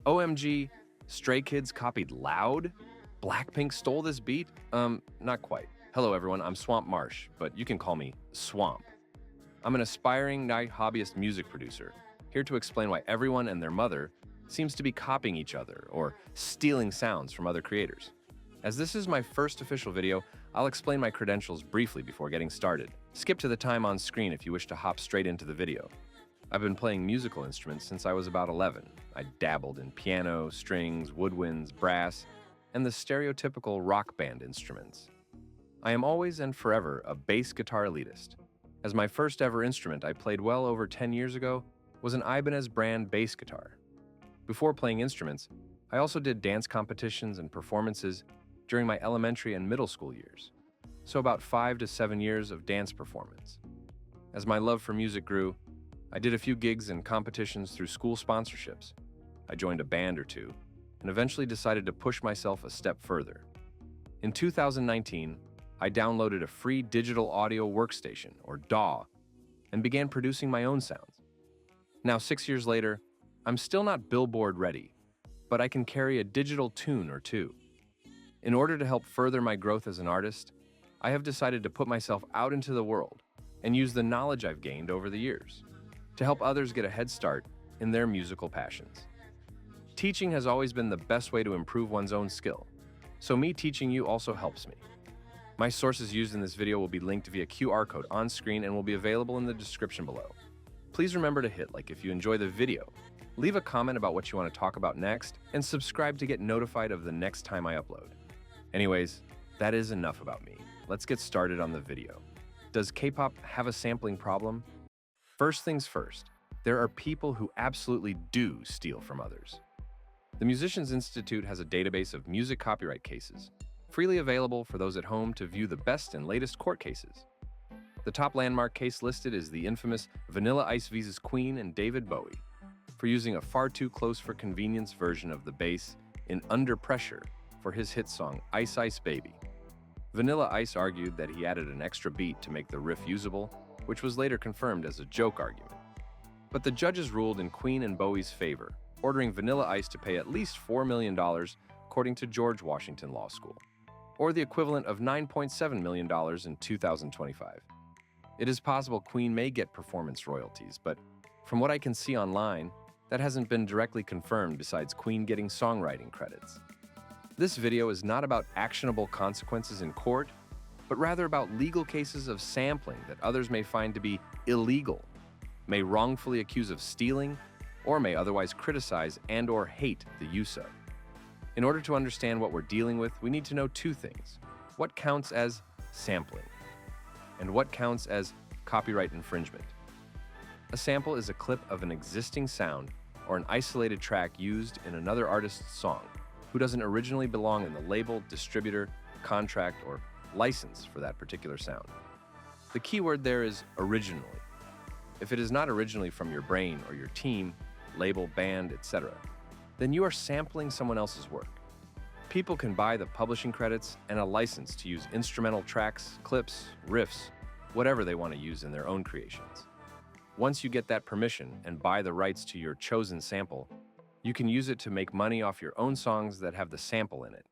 OMG, Stray Kids copied Loud? Blackpink stole this beat? Not quite. Hello everyone, I'm Swamp Marsh, but you can call me Swamp. I'm an aspiring night hobbyist music producer, here to explain why everyone and their mother seems to be copying each other or stealing sounds from other creators. As this is my first official video, I'll explain my credentials briefly before getting started. Skip to the time on screen if you wish to hop straight into the video. I've been playing musical instruments since I was about 11. I dabbled in piano, strings, woodwinds, brass, and the stereotypical rock band instruments. I am always and forever a bass guitar elitist. As my first ever instrument I played well over 10 years ago was an Ibanez brand bass guitar. Before playing instruments, I also did dance competitions and performances during my elementary and middle school years, so about 5 to 7 years of dance performance. As my love for music grew, I did a few gigs and competitions through school sponsorships. I joined a band or two, and eventually decided to push myself a step further. In 2019, I downloaded a free digital audio workstation, or DAW, and began producing my own sounds. Now, 6 years later, I'm still not Billboard ready, but I can carry a digital tune or two. In order to help further my growth as an artist, I have decided to put myself out into the world and use the knowledge I've gained over the years to help others get a head start in their musical passions. Teaching has always been the best way to improve one's own skill, so me teaching you also helps me. My sources used in this video will be linked via QR code on screen and will be available in the description below. Please remember to hit like if you enjoy the video, leave a comment about what you want to talk about next, and subscribe to get notified of the next time I upload. Anyways, that is enough about me. Let's get started on the video. Does K-pop have a sampling problem? First things first, there are people who absolutely do steal from others. The Musicians Institute has a database of music copyright cases, freely available for those at home to view the best and latest court cases. The top landmark case listed is the infamous Vanilla Ice vs. Queen and David Bowie for using a far too close for convenience version of the bass in Under Pressure for his hit song Ice Ice Baby. Vanilla Ice argued that he added an extra beat to make the riff usable, which was later confirmed as a joke argument. But the judges ruled in Queen and Bowie's favor, ordering Vanilla Ice to pay at least $4 million according to George Washington Law School, or the equivalent of $9.7 million in 2025. It is possible Queen may get performance royalties, but from what I can see online, that hasn't been directly confirmed besides Queen getting songwriting credits. This video is not about actionable consequences in court, but rather about legal cases of sampling that others may find to be illegal, may wrongfully accuse of stealing, or may otherwise criticize and/or hate the use of. In order to understand what we're dealing with, we need to know two things: what counts as sampling, and what counts as copyright infringement. A sample is a clip of an existing sound or an isolated track used in another artist's song who doesn't originally belong in the label, distributor, contract, or license for that particular sound. The key word there is originally. If it is not originally from your brain or your team, label, band, etc., then you are sampling someone else's work. People can buy the publishing credits and a license to use instrumental tracks, clips, riffs, whatever they want to use in their own creations. Once you get that permission and buy the rights to your chosen sample, you can use it to make money off your own songs that have the sample in it.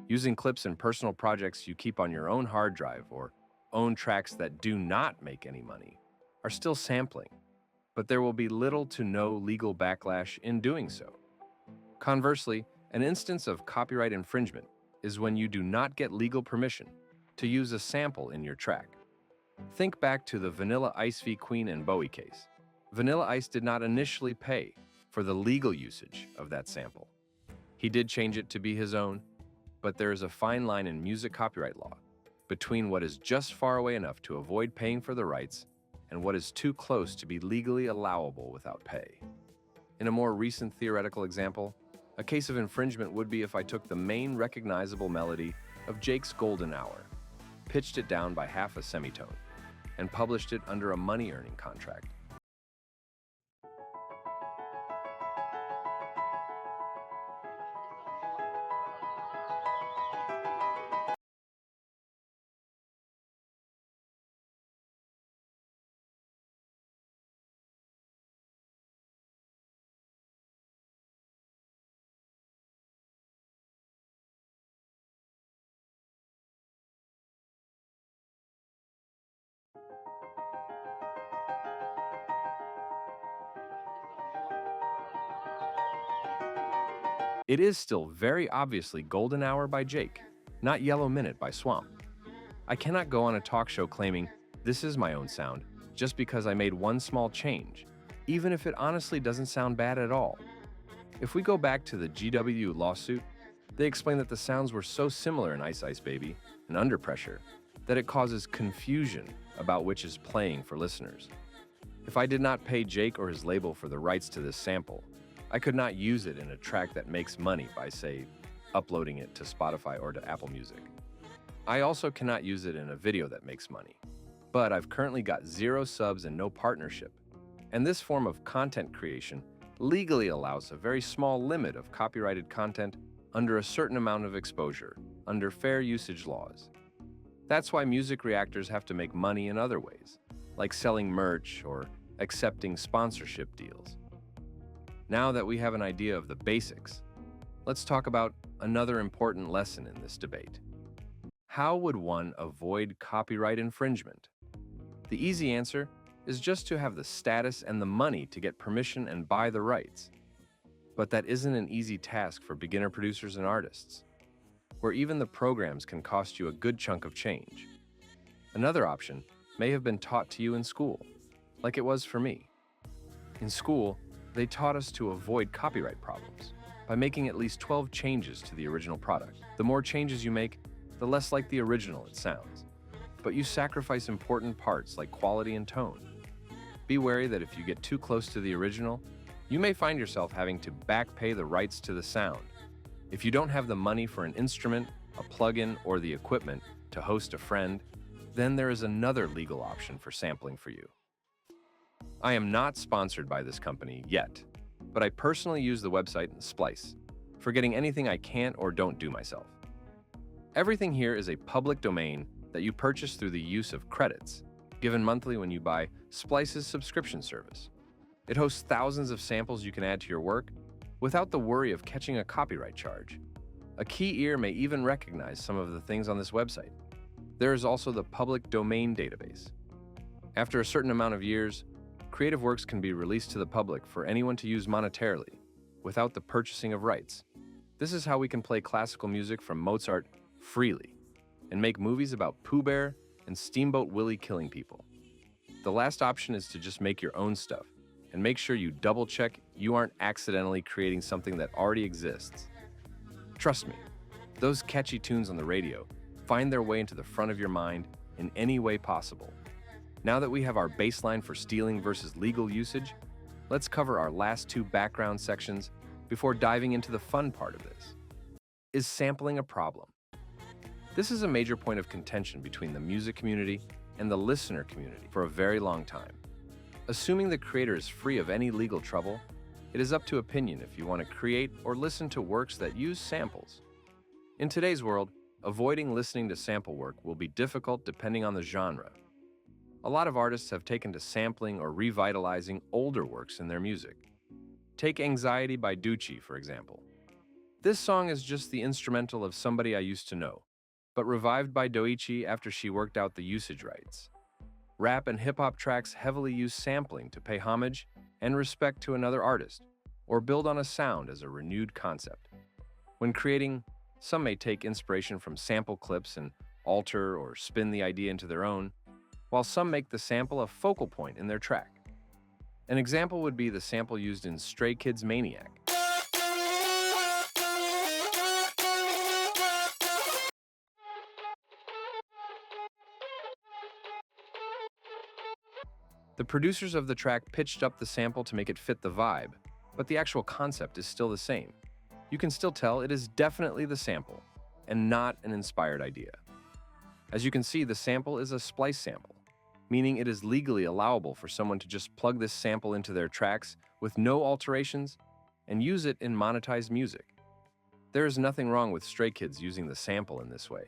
Using clips in personal projects you keep on your own hard drive or own tracks that do not make any money are still sampling, but there will be little to no legal backlash in doing so. Conversely, an instance of copyright infringement is when you do not get legal permission to use a sample in your track. Think back to the Vanilla Ice v. Queen and Bowie case. Vanilla Ice did not initially pay for the legal usage of that sample. He did change it to be his own, but there is a fine line in music copyright law between what is just far away enough to avoid paying for the rights and what is too close to be legally allowable without pay. In a more recent theoretical example, a case of infringement would be if I took the main recognizable melody of Jake's Golden Hour, pitched it down by half a semitone, and published it under a money-earning contract. It is still very obviously Golden Hour by Jake, not Yellow Minute by Swamp. I cannot go on a talk show claiming this is my own sound just because I made one small change, even if it honestly doesn't sound bad at all. If we go back to the GW lawsuit, they explain that the sounds were so similar in Ice Ice Baby and Under Pressure that it causes confusion about which is playing for listeners. If I did not pay Jake or his label for the rights to this sample, I could not use it in a track that makes money by, say, uploading it to Spotify or to Apple Music. I also cannot use it in a video that makes money. But I've currently got 0 subs and no partnership. And this form of content creation legally allows a very small limit of copyrighted content under a certain amount of exposure, under fair usage laws. That's why music reactors have to make money in other ways, like selling merch or accepting sponsorship deals. Now that we have an idea of the basics, let's talk about another important lesson in this debate. How would one avoid copyright infringement? The easy answer is just to have the status and the money to get permission and buy the rights. But that isn't an easy task for beginner producers and artists, where even the programs can cost you a good chunk of change. Another option may have been taught to you in school, like it was for me. In school, they taught us to avoid copyright problems by making at least 12 changes to the original product. The more changes you make, the less like the original it sounds. But you sacrifice important parts like quality and tone. Be wary that if you get too close to the original, you may find yourself having to back pay the rights to the sound. If you don't have the money for an instrument, a plugin, or the equipment to host a friend, then there is another legal option for sampling for you. I am not sponsored by this company yet, but I personally use the website Splice for getting anything I can't or don't do myself. Everything here is a public domain that you purchase through the use of credits, given monthly when you buy Splice's subscription service. It hosts thousands of samples you can add to your work without the worry of catching a copyright charge. A key ear may even recognize some of the things on this website. There is also the public domain database. After a certain amount of years, creative works can be released to the public for anyone to use monetarily, without the purchasing of rights. This is how we can play classical music from Mozart freely, and make movies about Pooh Bear and Steamboat Willie killing people. The last option is to just make your own stuff, and make sure you double-check you aren't accidentally creating something that already exists. Trust me, those catchy tunes on the radio find their way into the front of your mind in any way possible. Now that we have our baseline for stealing versus legal usage, let's cover our last 2 background sections before diving into the fun part of this. Is sampling a problem? This is a major point of contention between the music community and the listener community for a very long time. Assuming the creator is free of any legal trouble, it is up to opinion if you want to create or listen to works that use samples. In today's world, avoiding listening to sample work will be difficult depending on the genre. A lot of artists have taken to sampling or revitalizing older works in their music. Take Anxiety by Ducci, for example. This song is just the instrumental of Somebody I Used to Know, but revived by Doichi after she worked out the usage rights. Rap and hip-hop tracks heavily use sampling to pay homage and respect to another artist, or build on a sound as a renewed concept. When creating, some may take inspiration from sample clips and alter or spin the idea into their own, while some make the sample a focal point in their track. An example would be the sample used in Stray Kids' Maniac. The producers of the track pitched up the sample to make it fit the vibe, but the actual concept is still the same. You can still tell it is definitely the sample, and not an inspired idea. As you can see, the sample is a splice sample, meaning it is legally allowable for someone to just plug this sample into their tracks with no alterations and use it in monetized music. There is nothing wrong with Stray Kids using the sample in this way.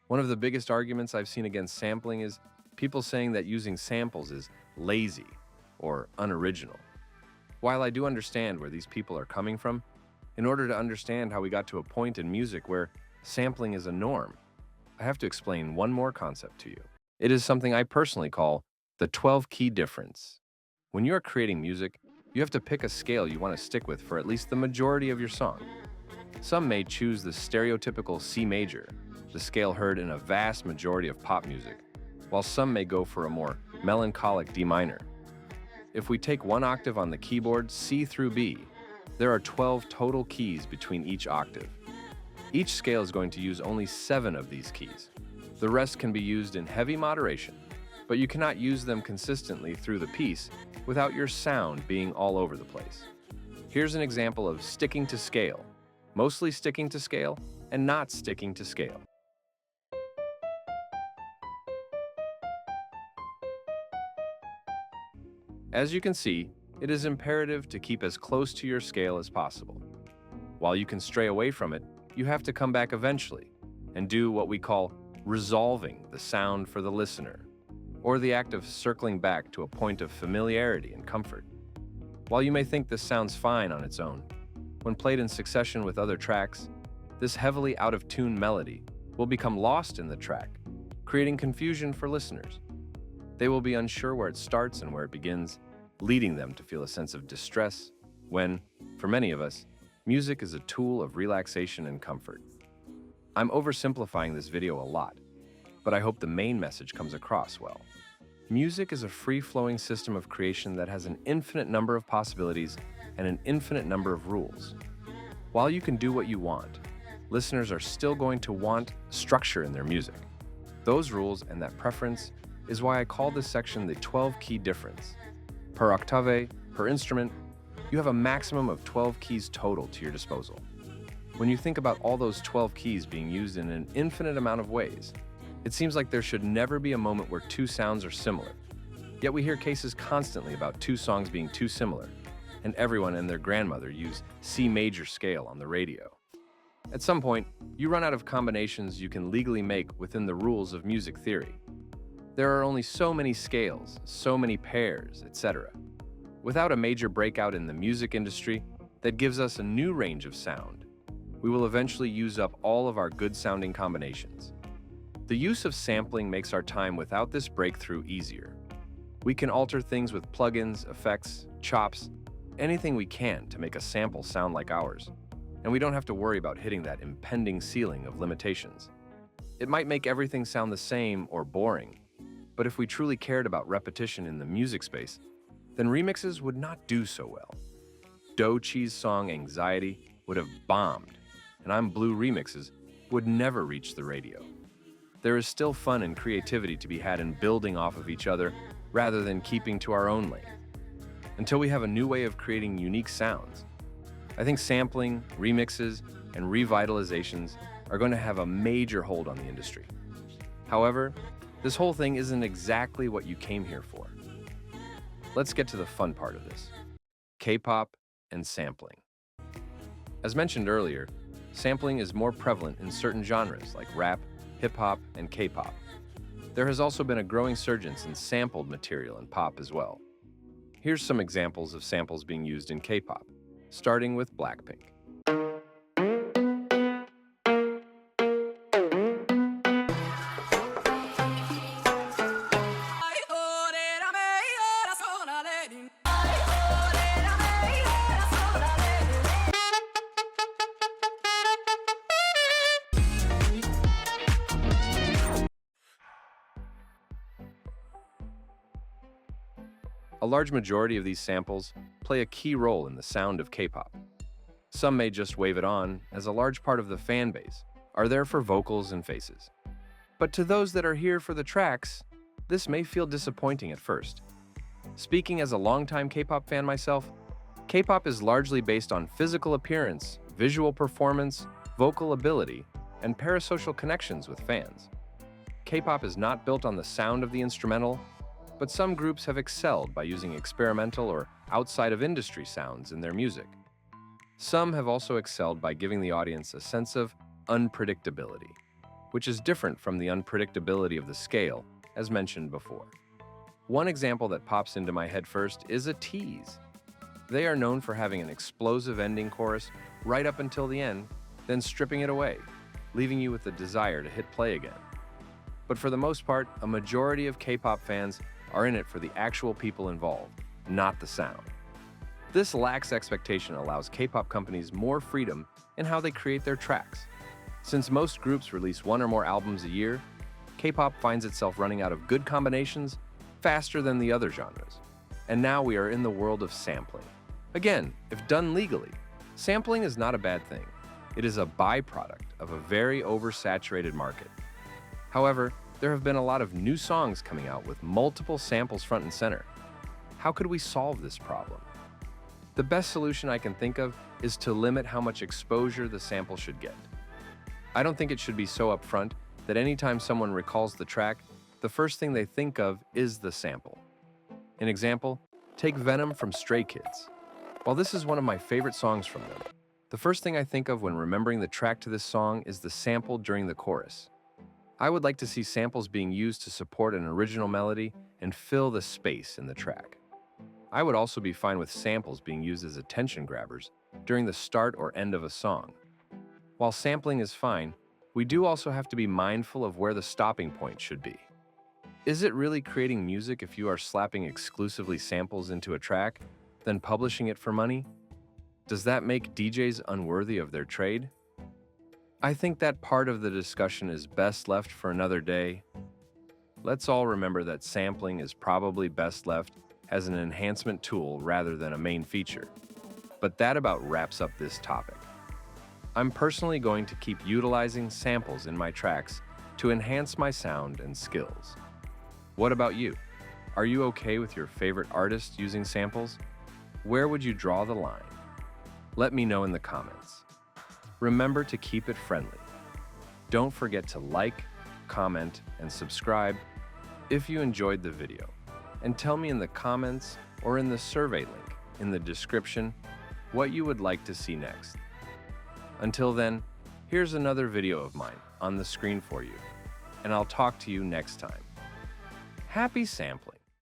One of the biggest arguments I've seen against sampling is people saying that using samples is lazy or unoriginal. While I do understand where these people are coming from, in order to understand how we got to a point in music where sampling is a norm, I have to explain one more concept to you. It is something I personally call the 12-key difference. When you are creating music, you have to pick a scale you want to stick with for at least the majority of your song. Some may choose the stereotypical C major, the scale heard in a vast majority of pop music, while some may go for a more melancholic D minor. If we take one octave on the keyboard, C through B, there are 12 total keys between each octave. Each scale is going to use only 7 of these keys. The rest can be used in heavy moderation, but you cannot use them consistently through the piece without your sound being all over the place. Here's an example of sticking to scale, mostly sticking to scale, and not sticking to scale. As you can see, it is imperative to keep as close to your scale as possible. While you can stray away from it, you have to come back eventually and do what we call resolving the sound for the listener, or the act of circling back to a point of familiarity and comfort. While you may think this sounds fine on its own, when played in succession with other tracks, this heavily out-of-tune melody will become lost in the track, creating confusion for listeners. They will be unsure where it starts and where it begins, leading them to feel a sense of distress when, for many of us, music is a tool of relaxation and comfort. I'm oversimplifying this video a lot, but I hope the main message comes across well. Music is a free-flowing system of creation that has an infinite number of possibilities and an infinite number of rules. While you can do what you want, listeners are still going to want structure in their music. Those rules and that preference is why I call this section the 12-key difference. Per octave, per instrument, you have a maximum of 12 keys total to your disposal. When you think about all those 12 keys being used in an infinite amount of ways, it seems like there should never be a moment where two sounds are similar. Yet we hear cases constantly about two songs being too similar, and everyone and their grandmother use C major scale on the radio. At some point, you run out of combinations you can legally make within the rules of music theory. There are only so many scales, so many pairs, etc. Without a major breakout in the music industry that gives us a new range of sound, we will eventually use up all of our good-sounding combinations. The use of sampling makes our time without this breakthrough easier. We can alter things with plugins, effects, chops, anything we can to make a sample sound like ours, and we don't have to worry about hitting that impending ceiling of limitations. It might make everything sound the same or boring, but if we truly cared about repetition in the music space, then remixes would not do so well. Dough Cheese song Anxiety would have bombed, and I'm Blue remixes would never reach the radio. There is still fun and creativity to be had in building off of each other rather than keeping to our own lane. Until we have a new way of creating unique sounds, I think sampling, remixes, and revitalizations are going to have a major hold on the industry. However, this whole thing isn't exactly what you came here for. Let's get to the fun part of this: K-pop and sampling. As mentioned earlier, sampling is more prevalent in certain genres like rap, hip-hop, and K-pop. There has also been a growing surgence in sampled material in pop as well. Here's some examples of samples being used in K-pop, starting with Blackpink. A large majority of these samples play a key role in the sound of K-pop. Some may just wave it on, as a large part of the fan base are there for vocals and faces. But to those that are here for the tracks, this may feel disappointing at first. Speaking as a longtime K-pop fan myself, K-pop is largely based on physical appearance, visual performance, vocal ability, and parasocial connections with fans. K-pop is not built on the sound of the instrumental, but some groups have excelled by using experimental or outside-of-industry sounds in their music. Some have also excelled by giving the audience a sense of unpredictability, which is different from the unpredictability of the scale, as mentioned before. One example that pops into my head first is a tease. They are known for having an explosive ending chorus right up until the end, then stripping it away, leaving you with the desire to hit play again. But for the most part, a majority of K-pop fans are in it for the actual people involved, not the sound. This lax expectation allows K-pop companies more freedom in how they create their tracks. Since most groups release one or more albums a year, K-pop finds itself running out of good combinations faster than the other genres. And now we are in the world of sampling. Again, if done legally, sampling is not a bad thing. It is a byproduct of a very oversaturated market. However, there have been a lot of new songs coming out with multiple samples front and center. How could we solve this problem? The best solution I can think of is to limit how much exposure the sample should get. I don't think it should be so upfront that anytime someone recalls the track, the first thing they think of is the sample. An example, take Venom from Stray Kids. While this is one of my favorite songs from them, the first thing I think of when remembering the track to this song is the sample during the chorus. I would like to see samples being used to support an original melody and fill the space in the track. I would also be fine with samples being used as attention grabbers during the start or end of a song. While sampling is fine, we do also have to be mindful of where the stopping point should be. Is it really creating music if you are slapping exclusively samples into a track, then publishing it for money? Does that make DJs unworthy of their trade? I think that part of the discussion is best left for another day. Let's all remember that sampling is probably best left as an enhancement tool rather than a main feature. But that about wraps up this topic. I'm personally going to keep utilizing samples in my tracks to enhance my sound and skills. What about you? Are you okay with your favorite artist using samples? Where would you draw the line? Let me know in the comments. Remember to keep it friendly. Don't forget to like, comment, and subscribe if you enjoyed the video. And tell me in the comments or in the survey link in the description what you would like to see next. Until then, here's another video of mine on the screen for you, and I'll talk to you next time. Happy sampling!